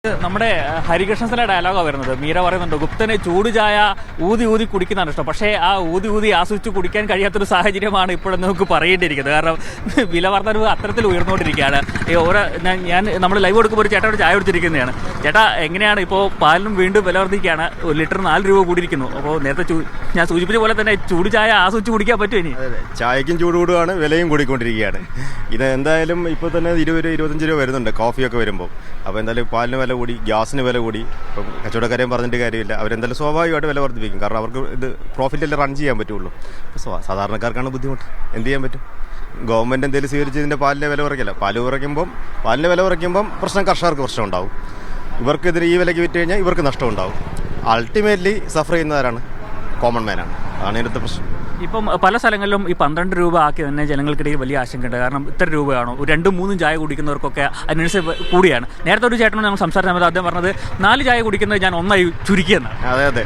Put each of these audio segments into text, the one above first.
നമ്മുടെ ഹരികൃഷ്ണന്റെ ഡയലോഗാണ് വരുന്നത്. മീര പറയുന്നുണ്ട്, ഗുപ്തന് ചൂട് ചായ ഊതി ഊതി കുടിക്കുന്നതാണ് ഇഷ്ടം. പക്ഷേ ആ ഊതി ഊതി ആസ്വദിച്ച് കുടിക്കാൻ കഴിയാത്തൊരു സാഹചര്യമാണ് ഇപ്പോഴെന്ന് നമുക്ക് പറയേണ്ടിയിരിക്കുന്നത്. കാരണം വില വർധനവ് അത്തരത്തിൽ ഉയർന്നുകൊണ്ടിരിക്കുകയാണ്. ഞാൻ നമ്മൾ ലൈവ് കൊടുക്കുമ്പോൾ ഒരു ചേട്ടനോട് ചായ കുടിച്ചിരിക്കുന്നതാണ്. ചേട്ടാ, എങ്ങനെയാണ് ഇപ്പോൾ പാലിനും വീണ്ടും വില വർദ്ധിക്കുകയാണ്? ഒരു ലിറ്റർ 4 രൂപ കൂടിയിരിക്കുന്നു. അപ്പോൾ നേരത്തെ ഞാൻ സൂചിപ്പിച്ച പോലെ തന്നെ ചൂട് ചായ ആസ്വദിച്ച് കുടിക്കാൻ പറ്റുമോ? ഇനി ചായക്കും ചൂട് കൂടുകയാണ്, വിലയും കൂടിക്കൊണ്ടിരിക്കുകയാണ്. ഇത് എന്തായാലും ഇപ്പോൾ തന്നെ 20-25 രൂപ വരുന്നുണ്ട് കോഫിയൊക്കെ വരുമ്പോൾ. അപ്പോൾ എന്തായാലും പാലിന് വില കൂടി, ഗ്യാസിന് വില കൂടി. ഇപ്പം കച്ചവടക്കാരെയും പറഞ്ഞിട്ട് കാര്യമില്ല. അവരെന്തായാലും സ്വാഭാവികമായിട്ട് വില വർദ്ധിപ്പിക്കും. കാരണം അവർക്ക് ഇത് പ്രോഫിറ്റല്ലേ റൺ ചെയ്യാൻ പറ്റുള്ളൂ. സാധാരണക്കാർക്കാണ് ബുദ്ധിമുട്ട്. എന്ത് ചെയ്യാൻ പറ്റും? ഗവൺമെൻറ് എന്തെങ്കിലും സ്വീകരിച്ചതിൻ്റെ പാലിൻ്റെ വില കുറയ്ക്കില്ല. പാലിൻ്റെ വില കുറയ്ക്കുമ്പം പ്രശ്നം കർഷകർക്ക് പ്രശ്നം ഉണ്ടാവും. ഇവർക്കെതിരെ ഈ വിലയ്ക്ക് വിറ്റ് കഴിഞ്ഞാൽ ഇവർക്ക് നഷ്ടം ഉണ്ടാവും. അൾട്ടിമേറ്റ്ലി സഫർ ചെയ്യുന്നവരാണ് കോമൺ മാനാണ്. അതാണ് ഇതിൻ്റെ പ്രശ്നം. ഇപ്പം പല സ്ഥലങ്ങളിലും ഈ 12 രൂപ ആക്കി തന്നെ ജനങ്ങൾക്കിടയിൽ വലിയ ആശങ്കയുണ്ട്. കാരണം ഇത്ര രൂപയാണോ? 2-3 ചായ കുടിക്കുന്നവർക്കൊക്കെ അതിനനുസരിച്ച് കൂടിയാണ്. നേരത്തെ ഒരു ചേട്ടനോട് ഞങ്ങൾ സംസാരിച്ച സമയത്ത് അദ്ദേഹം പറഞ്ഞത് 4 ചായ കുടിക്കുന്നത് ഞാൻ 1 ചുരുക്കിയെന്നാണ്. അതെ,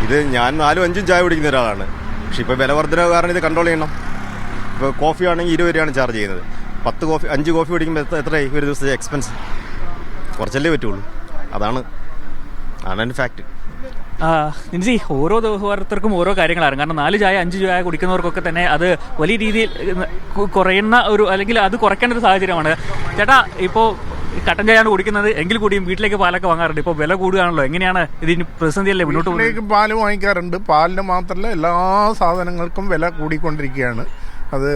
ഇത് ഞാൻ 4-5 ചായ കുടിക്കുന്ന ഒരാളാണ്. പക്ഷെ ഇപ്പോൾ വില വർദ്ധനവ് കാരണം ഇത് കൺട്രോൾ ചെയ്യണം. ഇപ്പോൾ കോഫി ആണെങ്കിൽ 20 രൂപയാണ് ചാർജ് ചെയ്യുന്നത്. 5 കോഫി കുടിക്കുമ്പോൾ എത്രയായി ഒരു ദിവസത്തെ എക്സ്പെൻസ്? കുറച്ചല്ലേ പറ്റുള്ളൂ. അതാണ് എൻ്റെ ഫാക്ട്. നിൻസി, ഓരോരുത്തർക്കും ഓരോ കാര്യങ്ങളാണ്. കാരണം 4 ചായ 5 ചായ കുടിക്കുന്നവർക്കൊക്കെ തന്നെ അത് വലിയ രീതിയിൽ കുറയുന്ന ഒരു, അല്ലെങ്കിൽ അത് കുറയ്ക്കേണ്ട ഒരു സാഹചര്യമാണ്. ചേട്ടാ, ഇപ്പോൾ കട്ടൻ ചായയാണ് കുടിക്കുന്നത് എങ്കിൽ കൂടിയും വീട്ടിലേക്ക് പാലൊക്കെ വാങ്ങാറുണ്ട്. ഇപ്പോൾ വില കൂടുകയാണല്ലോ, എങ്ങനെയാണ് ഇതിന് പ്രതിസന്ധിയല്ലേ മുന്നോട്ട് പോകുന്നത്? പാല് വാങ്ങിക്കാറുണ്ട്. പാലിന് മാത്രമല്ല എല്ലാ സാധനങ്ങൾക്കും വില കൂടിക്കൊണ്ടിരിക്കുകയാണ്. അത്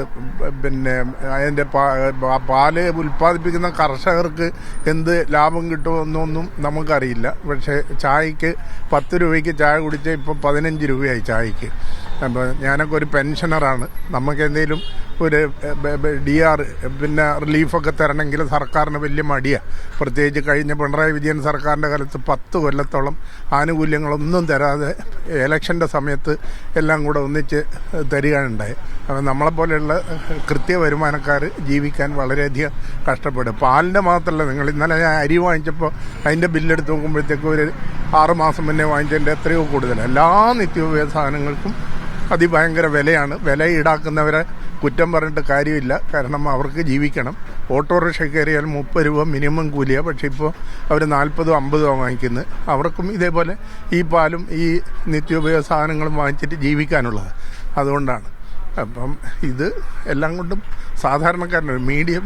പിന്നെ അതിൻ്റെ പാല് ഉൽപ്പാദിപ്പിക്കുന്ന കർഷകർക്ക് എന്ത് ലാഭം കിട്ടുമെന്നൊന്നും നമുക്കറിയില്ല. പക്ഷേ ചായക്ക് 10 രൂപയ്ക്ക് ചായ കുടിച്ചാൽ ഇപ്പോൾ 15 രൂപയായി ചായക്ക്. അപ്പോൾ ഞാനൊക്കെ ഒരു പെൻഷനറാണ്. നമുക്ക് എന്തെങ്കിലും ഒരു DR പിന്നെ റിലീഫൊക്കെ തരണമെങ്കിൽ സർക്കാരിന് വലിയ മടിയാണ്. പ്രത്യേകിച്ച് കഴിഞ്ഞ പിണറായി വിജയൻ സർക്കാരിൻ്റെ കാലത്ത് 10 കൊല്ലത്തോളം ആനുകൂല്യങ്ങളൊന്നും തരാതെ ഇലക്ഷൻ്റെ സമയത്ത് എല്ലാം കൂടെ ഒന്നിച്ച് തരികയുണ്ടായി. അപ്പോൾ നമ്മളെപ്പോലെയുള്ള കൃത്യ വരുമാനക്കാർ ജീവിക്കാൻ വളരെയധികം കഷ്ടപ്പെടും. പാലിൻ്റെ മാത്രമല്ല, നിങ്ങൾ ഇന്നലെ ഞാൻ അരി വാങ്ങിച്ചപ്പോൾ അതിൻ്റെ ബില്ലെടുത്ത് നോക്കുമ്പോഴത്തേക്കും ഒരു 6 മാസം മുന്നേ വാങ്ങിച്ചതിൻ്റെ എത്രയോ കൂടുതലാണ്. എല്ലാ നിത്യോപയോഗ സാധനങ്ങൾക്കും അതിഭയങ്കര വിലയാണ്. വില ഈടാക്കുന്നവരെ കുറ്റം പറഞ്ഞിട്ട് കാര്യമില്ല. കാരണം അവർക്ക് ജീവിക്കണം. ഓട്ടോറിക്ഷ കയറിയാൽ 30 രൂപ മിനിമം കൂലിയാണ്. പക്ഷേ ഇപ്പോൾ അവർ 40-50 വാങ്ങിക്കുന്നത്. അവർക്കും ഇതേപോലെ ഈ പാലും ഈ നിത്യോപയോഗ സാധനങ്ങളും വാങ്ങിച്ചിട്ട് ജീവിക്കാനുള്ളത്. അതുകൊണ്ടാണ്. അപ്പം ഇത് എല്ലാം കൊണ്ടും സാധാരണക്കാരന്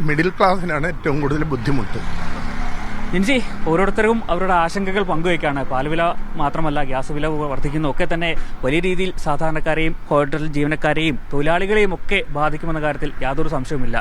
മിഡിൽ ക്ലാസ്സിനാണ് ഏറ്റവും കൂടുതൽ ബുദ്ധിമുട്ട്. ജിൻസി, ഓരോരുത്തരും അവരുടെ ആശങ്കകൾ പങ്കുവയ്ക്കാണ്. പാൽവില മാത്രമല്ല, ഗ്യാസ് വില വർദ്ധിക്കുന്ന ഒക്കെ തന്നെ വലിയ രീതിയിൽ സാധാരണക്കാരെയും ഹോട്ടൽ ജീവനക്കാരെയും തൊഴിലാളികളെയും ഒക്കെ ബാധിക്കുമെന്ന കാര്യത്തിൽ യാതൊരു സംശയവുമില്ല.